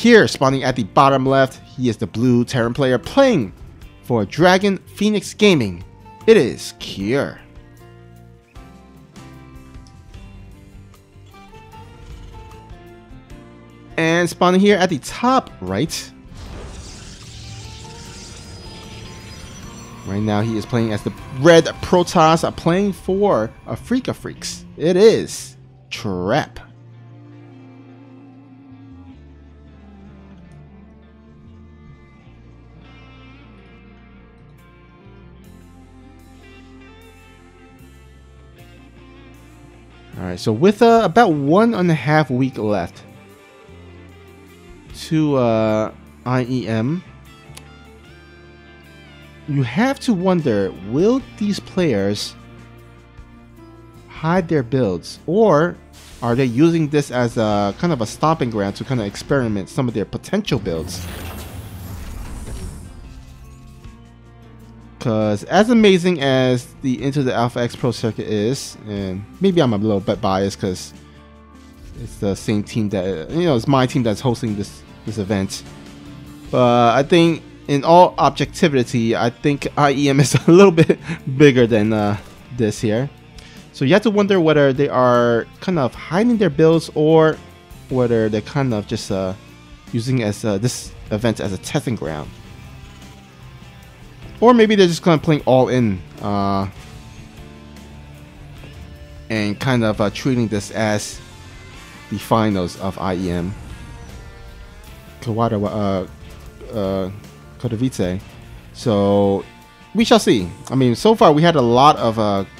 Here, spawning at the bottom left, he is the blue Terran player playing for Dragon Phoenix Gaming. It is Kier. And spawning here at the top right. Right now he is playing as the red Protoss, playing for Afrika Freaks. It is Trap. Alright, so with about 1.5 weeks left to IEM, you have to wonder, will these players hide their builds, or are they using this as a kind of a stomping ground to kind of experiment some of their potential builds? Because as amazing as the Into the Alpha X Pro circuit is, and maybe I'm a little bit biased because it's the same team that, you know, it's my team that's hosting this event, but I think in all objectivity, I think IEM is a little bit bigger than this here. So you have to wonder whether they are kind of hiding their builds, or whether they're kind of just using as this event as a testing ground. Or maybe they're just kind of playing all in and kind of treating this as the finals of IEM. Katowice. So we shall see. I mean, so far we had a lot of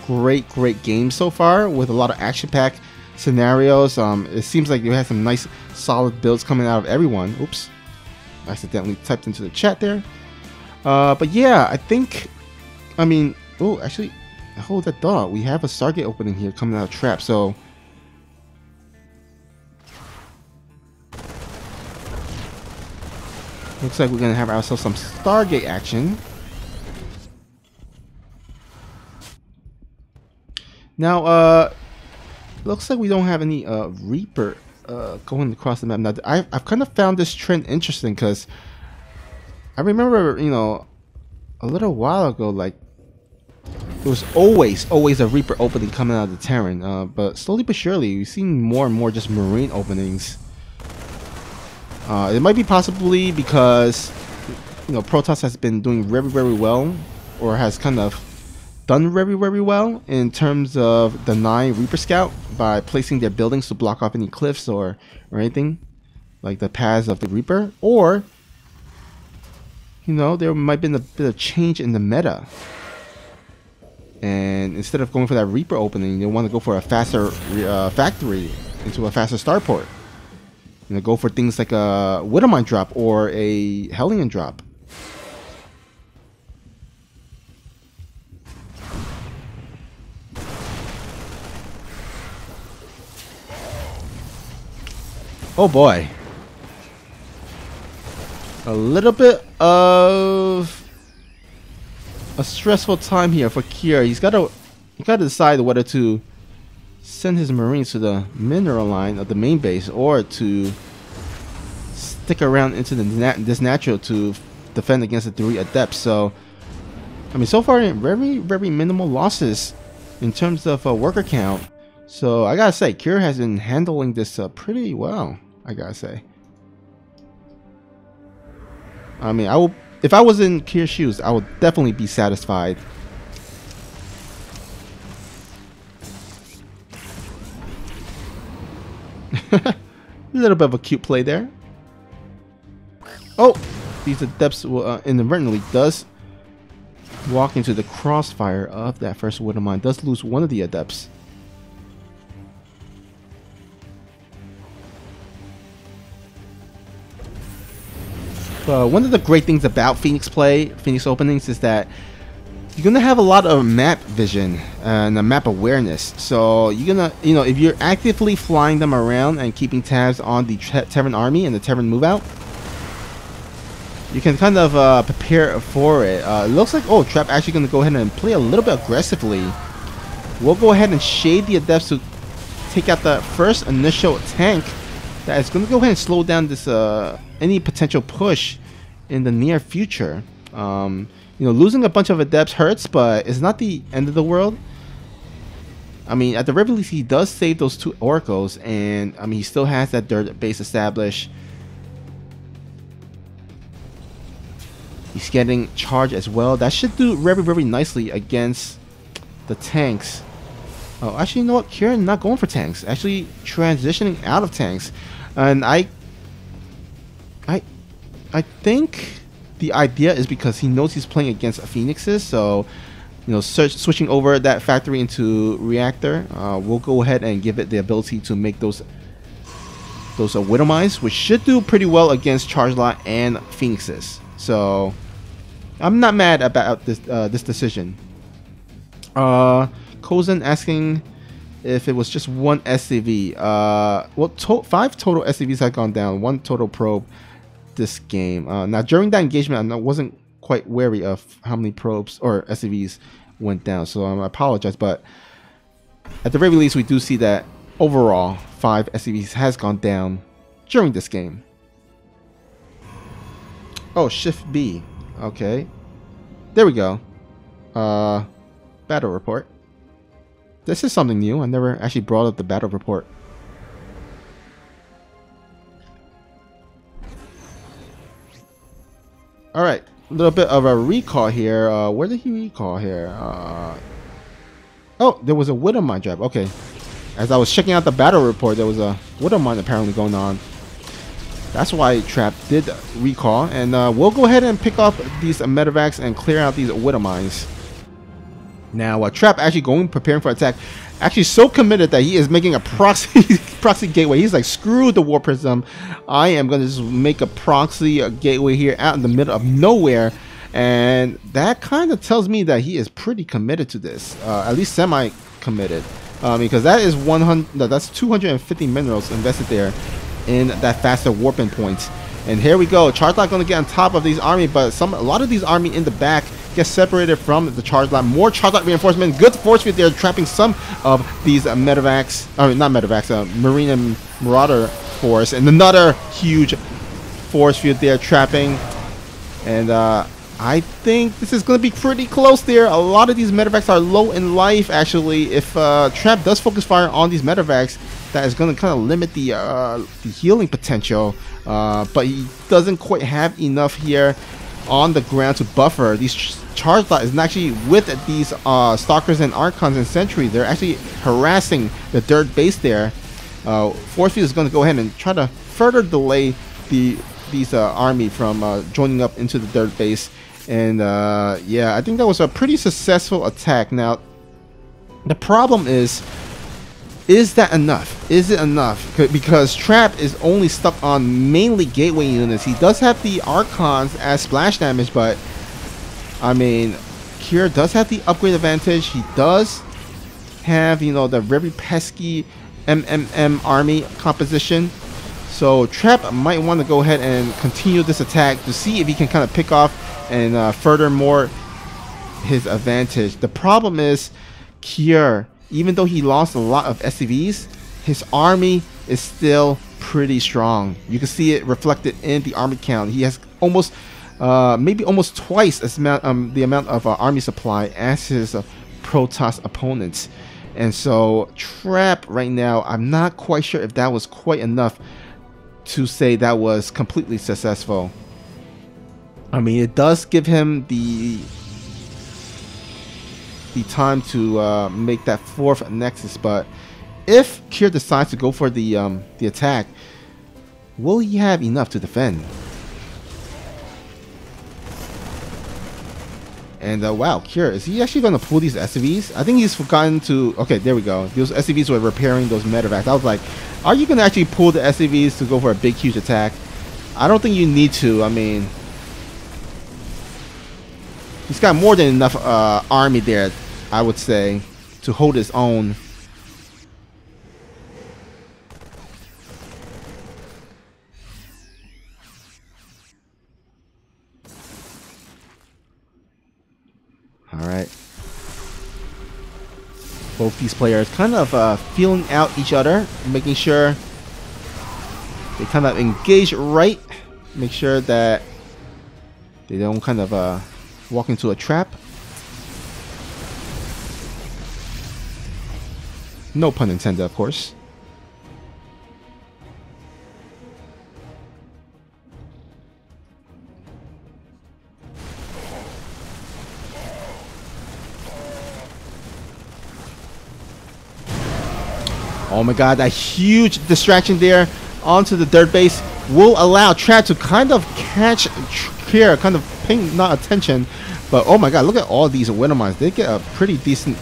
great games so far, with a lot of action-packed scenarios. It seems like you had some nice solid builds coming out of everyone. Oops, accidentally typed into the chat there. But yeah, I think, I mean, oh, actually, hold that thought. We have a Stargate opening here coming out of Trap, so looks like we're gonna have ourselves some Stargate action. Now, looks like we don't have any Reaper going across the map. Now, I've kind of found this trend interesting, because I remember, you know, a little while ago, like, there was always a Reaper opening coming out of the Terran, but slowly but surely we've seen more and more just Marine openings. It might be possibly because, you know, Protoss has been doing very well, or has kind of done very well in terms of denying Reaper Scout by placing their buildings to block off any cliffs or anything like the paths of the Reaper. Or, you know, there might have been a bit of change in the meta, and instead of going for that Reaper opening, they want to go for a faster factory into a faster starport. You know, go for things like a Widowmine drop or a Hellion drop. Oh boy. A little bit of a stressful time here for Kier. He's got to decide whether to send his Marines to the mineral line of the main base, or to stick around into this natural to defend against the 3 Adepts. So, I mean, so far very minimal losses in terms of worker count. So I gotta say, Kier has been handling this pretty well, I gotta say. I mean, if I was in Kier's shoes, I would definitely be satisfied. A little bit of a cute play there. Oh, these Adepts will inadvertently does walk into the crossfire of that first Widowmine. Does lose one of the Adepts. One of the great things about Phoenix openings, is that you're gonna have a lot of map vision and a map awareness. So you're gonna, you know, if you're actively flying them around and keeping tabs on the Terran army and the Terran move out, you can kind of prepare for it. It looks like, oh, Trap actually gonna go ahead and play a little bit aggressively. We'll go ahead and shade the Adepts to take out the first initial tank that is going to go ahead and slow down this any potential push in the near future. You know, losing a bunch of adepts hurts, but it's not the end of the world. I mean, at the very least, he does save those 2 oracles, and I mean, he still has that dirt base established. He's getting charge as well. That should do very, very nicely against the tanks. Oh, actually, you know what? Kieran not going for tanks. Actually, transitioning out of tanks, and I think the idea is because he knows he's playing against Phoenixes, so you know, switching over that factory into reactor, we'll go ahead and give it the ability to make those Widow Mines, which should do pretty well against Charge Lot and Phoenixes. So I'm not mad about this decision. Kozan asking if it was just 1 SCV. Well, 5 total SCVs had gone down, 1 total probe this game. Now during that engagement, I wasn't quite wary of how many probes or SCVs went down, so I apologize, but at the very least we do see that overall 5 SCVs has gone down during this game. Oh, Shift B. Okay, there we go. Battle report. This is something new. I never actually brought up the battle report. Alright, a little bit of a recall here. Where did he recall here? Oh, there was a Widow Mine drop. Okay. As I was checking out the battle report, there was a Widow Mine apparently going on. That's why Trap did recall. And we'll go ahead and pick up these medevacs and clear out these Widow Mines. Now, Trap actually preparing for attack. Actually so committed that he is making a proxy gateway. He's like, screw the War Prism. I am going to just make a proxy gateway here out in the middle of nowhere. And that kind of tells me that he is pretty committed to this. At least semi-committed. Because that is 100. That's 250 minerals invested there in that faster warping point. And here we go. Charge Lot going to get on top of these army, but a lot of these army in the back get separated from the Charge Lot. More Charge Lot reinforcement. Good force field there, trapping some of these medevacs. I mean, not medevacs. Marine and Marauder force, and another huge force field there trapping. And I think this is going to be pretty close there. A lot of these medevacs are low in life. Actually, if Trap does focus fire on these medevacs, that is going to kind of limit the healing potential. But he doesn't quite have enough here on the ground to buffer. These Charge Lot is actually with these Stalkers and Archons and Sentries. They're actually harassing the dirt base there. Force Field is going to go ahead and try to further delay these army from joining up into the dirt base. And yeah, I think that was a pretty successful attack. Now, the problem is that enough? Is it enough? Because Trap is only stuck on mainly gateway units. He does have the Archons as splash damage, but I mean, Kier does have the upgrade advantage. He does have, you know, the very pesky MMM army composition. So Trap might want to go ahead and continue this attack to see if he can kind of pick off and furthermore his advantage. The problem is Kier, even though he lost a lot of SCVs, his army is still pretty strong. You can see it reflected in the army count. He has almost, maybe almost twice as the amount of army supply as his Protoss opponents. And so Trap right now, I'm not quite sure if that was quite enough to say that was completely successful. I mean, it does give him the time to make that 4th Nexus, but if Kier decides to go for the attack, will he have enough to defend? And wow, Kier, is he actually going to pull these SCVs? I think he's forgotten to... Okay, there we go. Those SCVs were repairing those medevacs. I was like, are you going to actually pull the SCVs to go for a big, huge attack? I don't think you need to. I mean, he's got more than enough army there, I would say, to hold his own. Alright. Both these players kind of feeling out each other, making sure They kind of engage right. Make sure that they don't kind of walk into a trap. No pun intended, of course. Oh my god, that huge distraction there onto the dirt base will allow Trap to kind of catch here, kind of paying not attention. But oh my god, look at all these winter mines. They get a pretty decent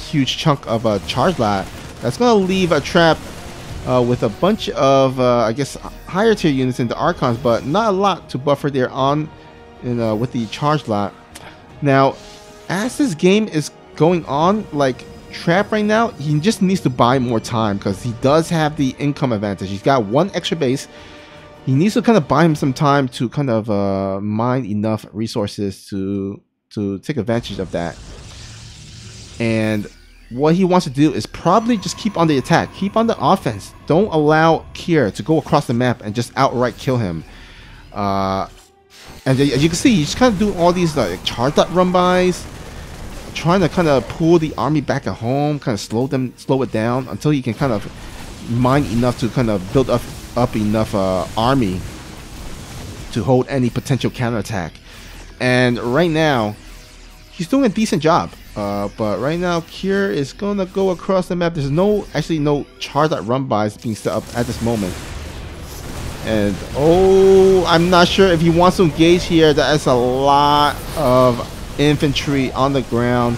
huge chunk of a charge lot. That's going to leave a Trap with a bunch of, I guess, higher tier units in the Archons, but not a lot to buffer there on with the charge lot. Now, as this game is going on, like, Trap right now, he just needs to buy more time because he does have the income advantage. He's got one extra base. He needs to kind of buy him some time to kind of mine enough resources to take advantage of that. And what he wants to do is probably just keep on the attack, keep on the offense. Don't allow Kier to go across the map and just outright kill him. And as you can see, he's kind of doing all these like charge dot run bys, trying to kind of pull the army back at home, kind of slow it down until he can kind of mine enough to kind of build up enough army to hold any potential counterattack. And right now, he's doing a decent job. But right now, Kier is gonna go across the map. There's actually no charge dot run bys being set up at this moment. And oh, I'm not sure if he wants to engage here. That is a lot of infantry on the ground.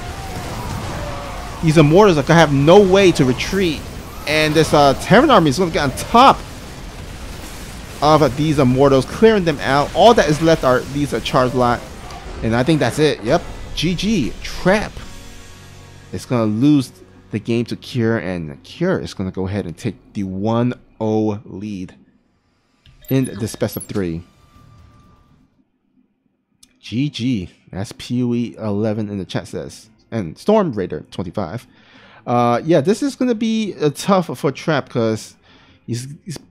These Immortals are gonna have no way to retreat, and this Terran army is gonna get on top of these Immortals, clearing them out. All that is left are these charge lot, and I think that's it. Yep, GG. Trap is gonna lose the game to Kier, and Kier is gonna go ahead and take the 1-0 lead in this best of 3. GG. That's PUE 11 in the chat says. And Storm Raider 25. Yeah, this is going to be tough for Trap because he's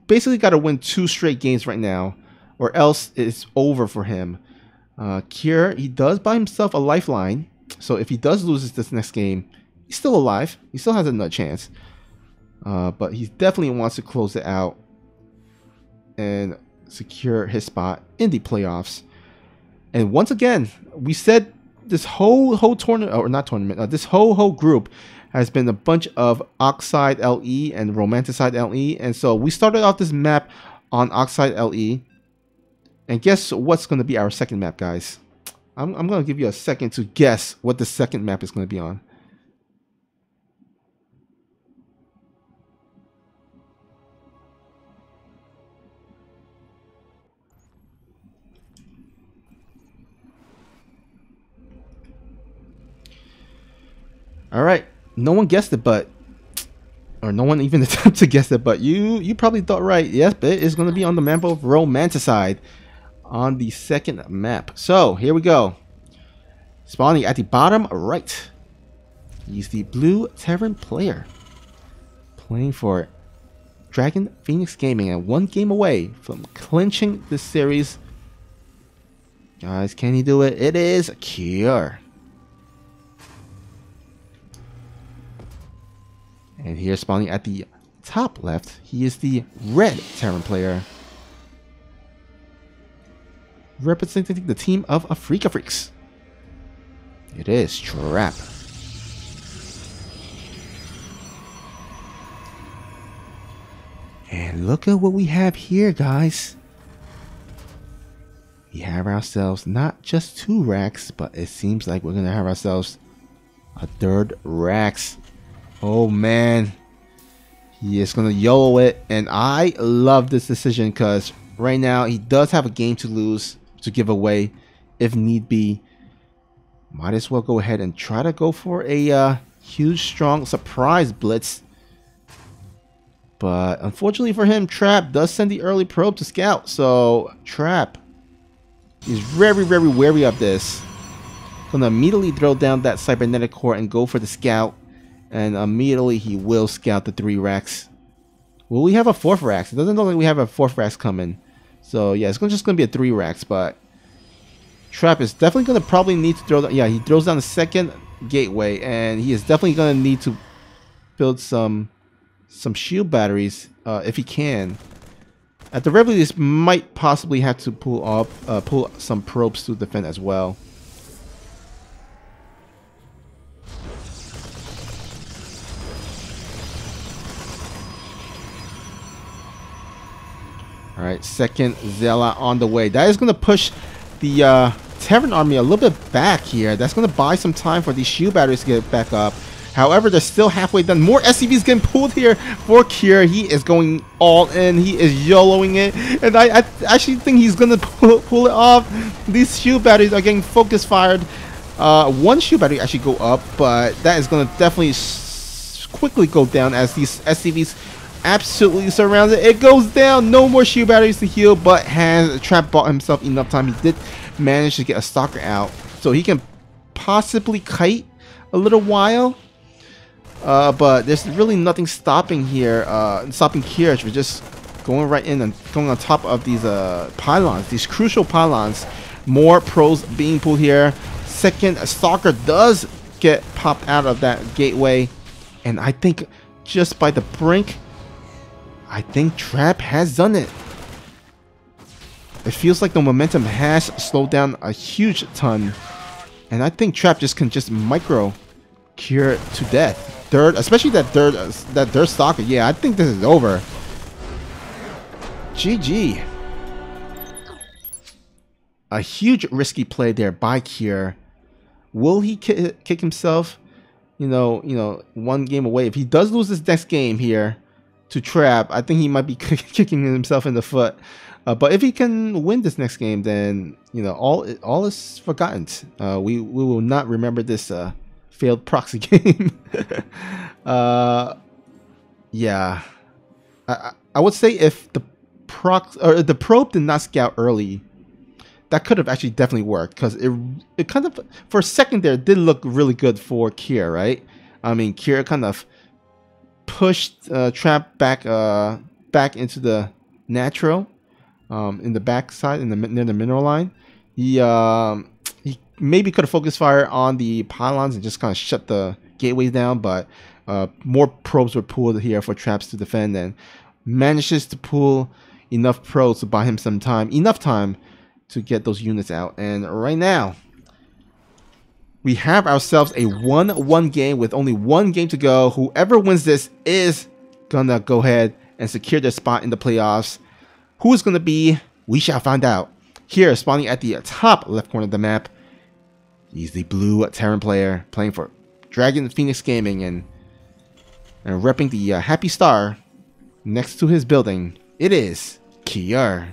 basically got to win 2 straight games right now, or else it's over for him. Kier, he does buy himself a lifeline. So if he does lose this next game, he's still alive. He still has another chance. But he definitely wants to close it out and secure his spot in the playoffs. And once again, we said this whole tournament, or not tournament, this whole group has been a bunch of Oxide LE and Romanticide LE. And so we started off this map on Oxide LE. And guess what's going to be our second map, guys? I'm going to give you a second to guess what the second map is going to be on. All right, no one guessed it, but, or no one even attempted to guess it, but you probably thought right. Yes, but it is going to be on the map of Romanticide on the second map. So here we go. Spawning at the bottom right. He's the blue Terran player, playing for Dragon Phoenix Gaming, and 1 game away from clinching this series. Guys, can he do it? It is Kier. And here, spawning at the top left, he is the red Terran player, representing the team of Afrika Freaks. It is Trap. And look at what we have here, guys. We have ourselves not just 2 racks, but it seems like we're going to have ourselves a 3rd racks. Oh man, he is going to YOLO it, and I love this decision because right now he does have a game to lose, to give away if need be. Might as well go ahead and try to go for a huge, strong surprise blitz. But unfortunately for him, Trap does send the early probe to scout, so Trap is very, very wary of this. Gonna immediately throw down that cybernetic core and go for the scout. And immediately he will scout the 3 racks. Will we have a 4th Rax? It doesn't look like we have a 4th Rax coming. So yeah, it's just gonna be a 3 Rax, but Trap is definitely gonna probably need to throw down. Yeah, he throws down the 2nd gateway, and he is definitely gonna need to build some shield batteries if he can. At the very least, might possibly have to pull some probes to defend as well. All right, 2nd Zealot on the way. That is going to push the Terran army a little bit back here. That's going to buy some time for these shield batteries to get back up. However, they're still halfway done. More SCVs getting pulled here for Kier. He is going all in. He is YOLOing it. And I actually think he's going to pull it off. These shield batteries are getting focus fired. One shield battery actually go up, but that is going to definitely quickly go down as these SCVs absolutely surrounded. It goes down. No more shield batteries to heal, but has Trap bought himself enough time. He did manage to get a stalker out, so he can possibly kite a little while. But there's really nothing stopping here. Stopping Kirch. We're just going right in and going on top of these pylons, these crucial pylons. More pros being pulled here. 2nd stalker does get popped out of that gateway, and I think just by the brink, I think Trap has done it. It feels like the momentum has slowed down a huge ton, and I think Trap just can micro Cure to death. Especially that third stalker. Yeah, I think this is over. GG. A huge risky play there by Kier. Will he kick himself? You know, one game away. If he does lose this next game here to Trap, I think he might be kicking himself in the foot. But if he can win this next game, then all is forgotten. We will not remember this failed proxy game. Yeah, I would say if the probe did not scout early, that could have actually definitely worked, because it kind of, for a second there, did look really good for Kier, right? I mean, Kier kind of pushed Trap back into the natural, in the backside, near the mineral line. He maybe could have focused fire on the pylons and just kind of shut the gateways down, but more probes were pulled here for Traps to defend, and manages to pull enough probes to buy him some time, enough time to get those units out. And right now, we have ourselves a 1-1 game with only one game to go. Whoever wins this is gonna go ahead and secure their spot in the playoffs. Who is gonna be? We shall find out. Here, spawning at the top left corner of the map, he's the blue Terran player playing for Dragon Phoenix Gaming, and repping the happy star next to his building. It is Kier.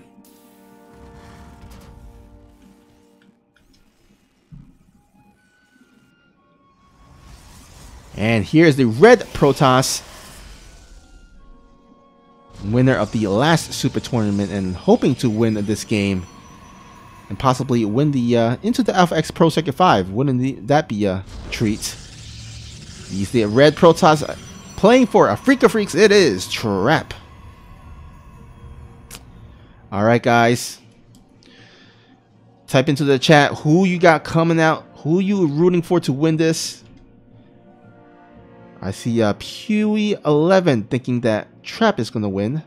And here's the red Protoss, winner of the last Super Tournament and hoping to win this game and possibly win the into the Alpha X Pro Circuit 5. Wouldn't that be a treat? He's the red Protoss playing for a Freak of Freaks. It is Trap. Alright, guys. Type into the chat who you got coming out, who you rooting for to win this. I see Pewee11 thinking that Trap is going to win.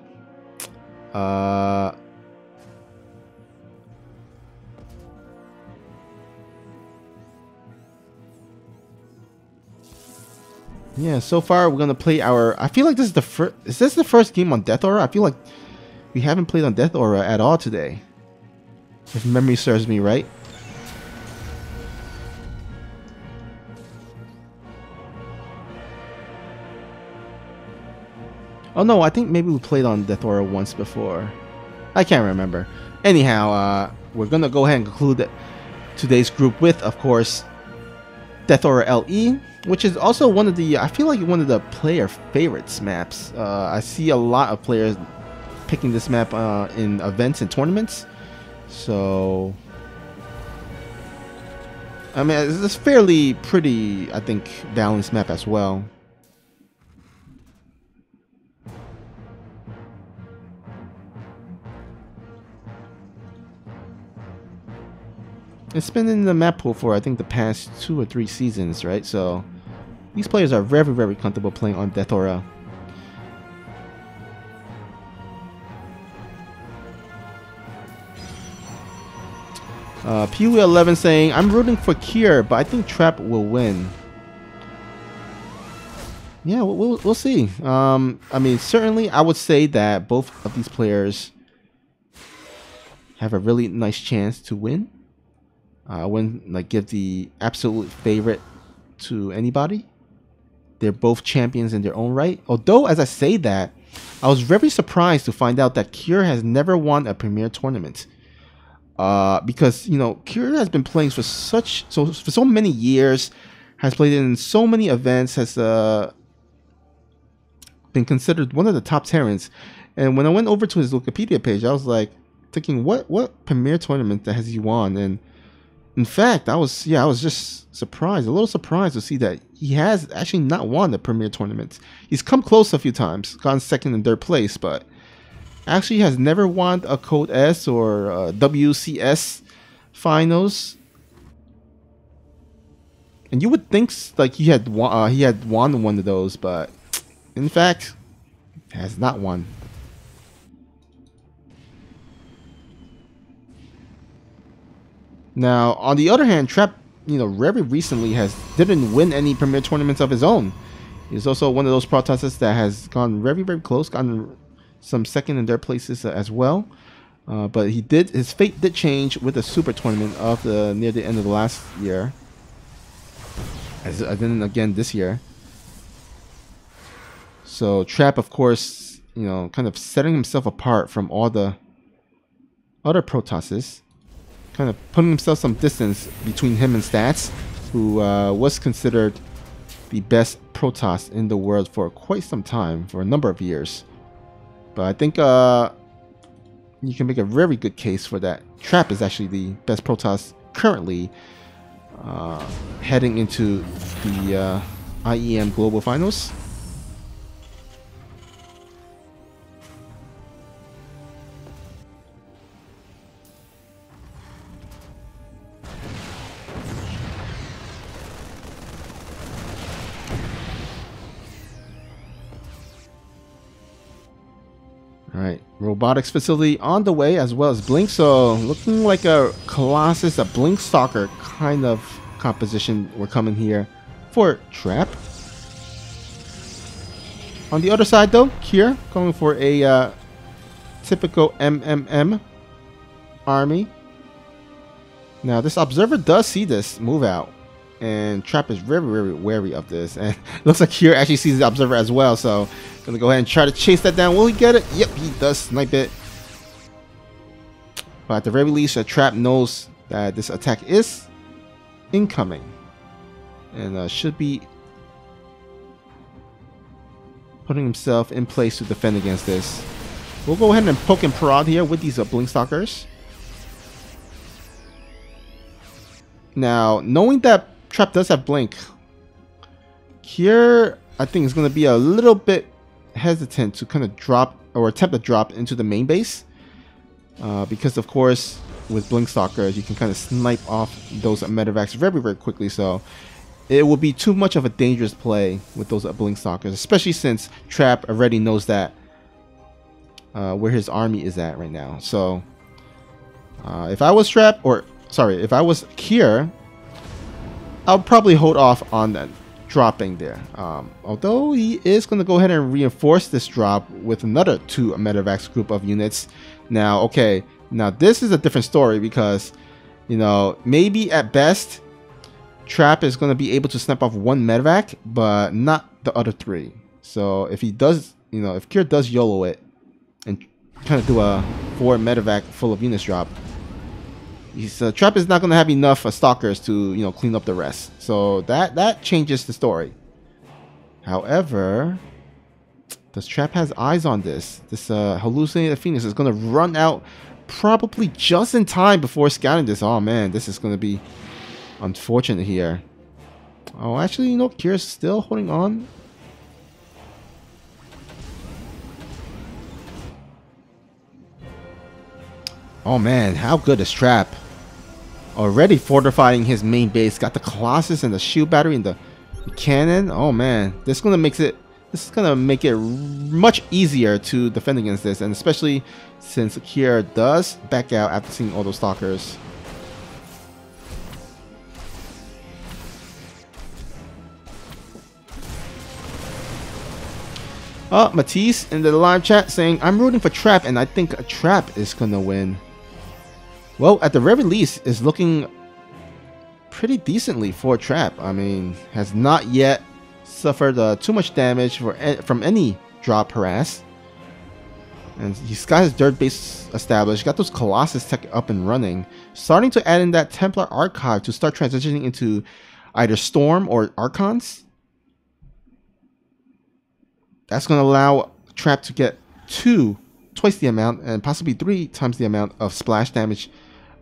Yeah, so far we're going to play our... I feel like this is the first... Is this the first game on Death Aura? I feel like we haven't played on Death Aura at all today, if memory serves me right. Oh no, I think maybe we played on Death Aura once before. I can't remember. Anyhow, we're gonna go ahead and conclude today's group with, of course, Death Aura LE, which is also one of the, I feel like one of the player favorites maps. I see a lot of players picking this map in events and tournaments. So, I mean, it's a fairly pretty, I think, balanced map as well. It's been in the map pool for I think the past 2 or 3 seasons, right? So these players are very, very comfortable playing on Death Aura. PU11 saying, I'm rooting for Kier, but I think Trap will win. Yeah, we'll see. I mean, certainly I would say that both of these players have a really nice chance to win. I wouldn't like give the absolute favorite to anybody. They're both champions in their own right. Although, as I say that, I was very surprised to find out that Kier has never won a premier tournament. Because you know, Kier has been playing for so many years, has played in so many events, has been considered one of the top Terrans. And when I went over to his Wikipedia page, I was like thinking, what premier tournament that has he won? And in fact, I was just surprised, a little surprised to see that he has actually not won the premier tournament. He's come close a few times, gotten second and third place, but actually has never won a Code S or WCS finals. And you would think like he had won one of those, but in fact, has not won. Now, on the other hand, Trap, you know, very recently didn't win any premier tournaments of his own. He's also one of those Protosses that has gone very, very close, gotten some second and third places as well. But his fate did change with the super tournament of near the end of the last year. As then again this year. So Trap, of course, you know, kind of setting himself apart from all the other Protosses. Kind of putting himself some distance between him and Stats, who was considered the best Protoss in the world for quite some time, for a number of years. But I think you can make a very good case for that. Trap is actually the best Protoss currently heading into the IEM Global Finals. Alright, robotics facility on the way, as well as Blink. So looking like a Colossus, a Blink Stalker kind of composition we're coming here for Trap. On the other side though, Kier going for a typical MMM army. Now this observer does see this move out, and Trap is very, very wary of this. And looks like Kier actually sees the observer as well, so gonna go ahead and try to chase that down. Will he get it? Yep, he does snipe it. But at the very least, Trap knows that this attack is incoming, and should be putting himself in place to defend against this. We'll go ahead and poke and prod here with these Blink Stalkers. Now, knowing that Trap does have Blink, Kier, I think, is going to be a little bit hesitant to kind of drop or attempt to drop into the main base, because of course with Blink Stalkers you can kind of snipe off those medevacs very, very quickly. So it will be too much of a dangerous play with those Blink Stalkers, especially since Trap already knows that where his army is at right now. So if I was Trap, or sorry, if I was Kier, I'll probably hold off on that dropping there. Although he is going to go ahead and reinforce this drop with another 2 medevacs group of units. Now, okay, now this is a different story, because, you know, maybe at best Trap is going to be able to snap off 1 medevac, but not the other 3. So if he does, you know, if Kier does YOLO it and kind of do a 4 medevac full of units drop, Trap is not going to have enough stalkers to, you know, clean up the rest. So that changes the story. However, does Trap has eyes on this? This hallucinated Phoenix is going to run out probably just in time before scouting this. Oh man, this is going to be unfortunate here. Oh, actually, you know, Kier's still holding on. Oh man, how good is Trap? Already fortifying his main base. Got the Colossus and the shield battery and the cannon. Oh man, this is gonna make it much easier to defend against this, and especially since Kier does back out after seeing all those stalkers. Matisse in the live chat saying, I'm rooting for Trap, and I think Trap is gonna win. Well, at the very least, it's looking pretty decently for Trap. I mean, has not yet suffered too much damage from any drop harass. And he's got his dirt base established, got those Colossus tech up and running, starting to add in that Templar Archive to start transitioning into either Storm or Archons. That's going to allow Trap to get twice the amount and possibly 3 times the amount of splash damage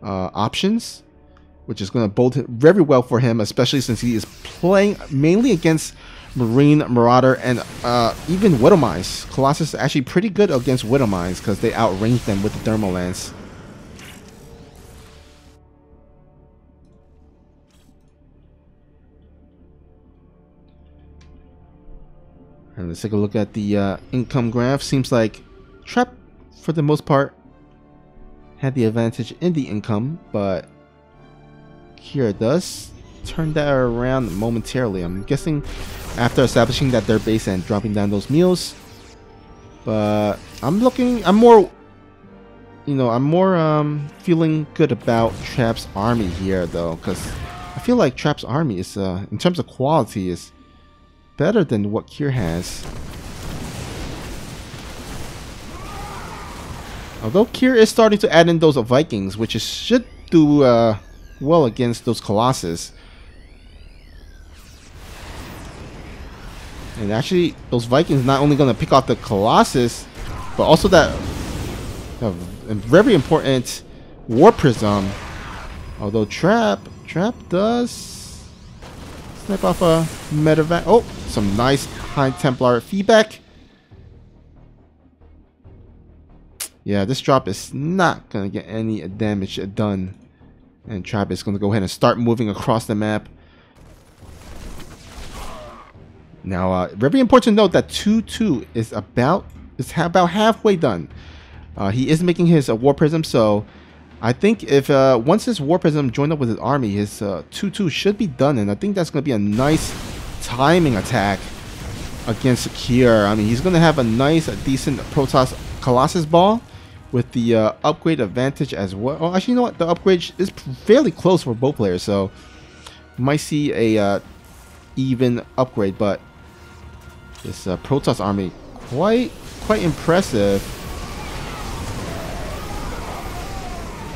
options, which is going to bode very well for him, especially since he is playing mainly against Marine, Marauder, and even Widow Mines. Colossus is actually pretty good against Widow Mines because they outrange them with the Thermal Lance. And let's take a look at the income graph. Seems like Trap, for the most part, had the advantage in the income, but Kier does turn that around momentarily. I'm guessing after establishing that their base and dropping down those meals. But I'm more feeling good about Trap's army here, though, because I feel like Trap's army is, in terms of quality, is better than what Kier has. Although Kier is starting to add in those Vikings, which should do well against those Colossus. And actually, those Vikings not only going to pick off the Colossus, but also that very important War Prism. Although Trap does snipe off a medevac. Oh, some nice High Templar feedback. Yeah, this drop is not going to get any damage done. And Trap is going to go ahead and start moving across the map. Now, very important to note that 2-2 is about halfway done. He is making his War Prism, so I think if once his War Prism joined up with his army, his 2-2 should be done, and I think that's going to be a nice timing attack against Kier. I mean, he's going to have a nice, decent Protoss Colossus ball with the upgrade advantage as well. Oh, actually, you know what? The upgrade is fairly close for both players, so you might see a even upgrade. But this Protoss army, quite impressive.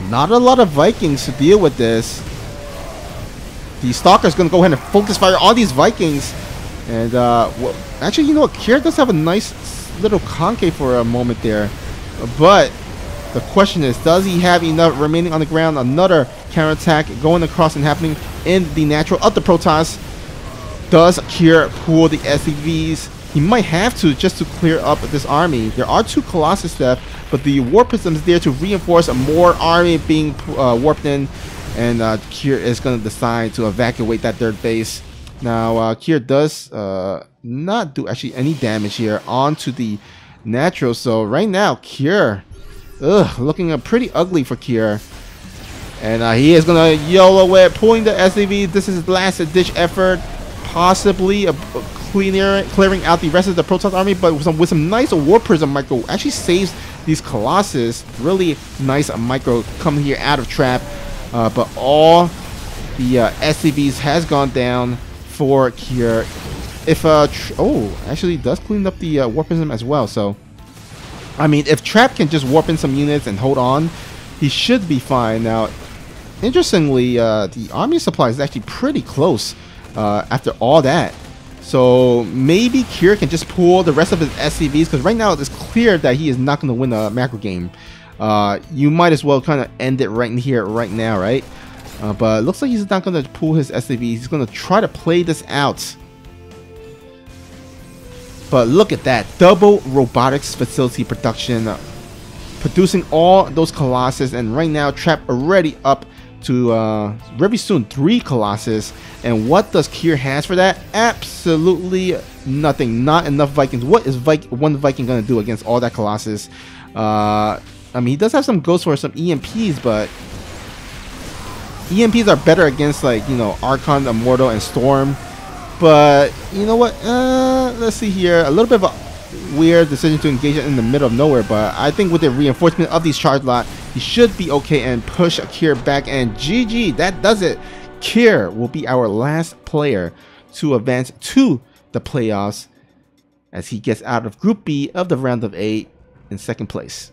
Not a lot of Vikings to deal with this. The Stalker's going to go ahead and focus fire on these Vikings. And, well, actually, you know what? Kier does have a nice little concave for a moment there. But the question is, does he have enough remaining on the ground? Another counterattack going across and happening in the natural of the Protoss. Does Kier pull the SCVs? He might have to, just to clear up this army. There are 2 Colossus left, but the War Prism is there to reinforce more army being warped in. And Kier is going to decide to evacuate that third base. Now, Kier does not do actually any damage here onto the natural. So right now, Kier, looking pretty ugly for Kier. And he is going to YOLO it, pulling the SCV. This is his last ditch effort. Possibly clearing out the rest of the Protoss army, but with some nice War Prism micro, actually saves these Colossus. Really nice micro coming here out of Trap. But all the SCVs has gone down for Kier. If actually does clean up the War Prism as well. So I mean, if Trap can just warp in some units and hold on, he should be fine. Now, interestingly, the army supply is actually pretty close after all that. So maybe Kier can just pull the rest of his SCVs, because right now it's clear that he is not going to win a macro game. You might as well kind of end it right in here, right now, right? But it looks like he's not going to pull his SCVs. He's going to try to play this out. But look at that. Double robotics facility production. Producing all those Colossus. And right now, Trap already up to very soon 3 Colossus. And what does Kier has for that? Absolutely nothing. Not enough Vikings. What is one Viking gonna do against all that Colossus? I mean, he does have some Ghost Force, some EMPs, but EMPs are better against, like, you know, Archon, Immortal, and Storm. But you know what? Let's see here. A little bit of a weird decision to engage it in the middle of nowhere, but I think with the reinforcement of these charge lot, he should be okay and push Kier back. And GG, that does it. Kier will be our last player to advance to the playoffs as he gets out of Group B of the round of 8 in 2nd place.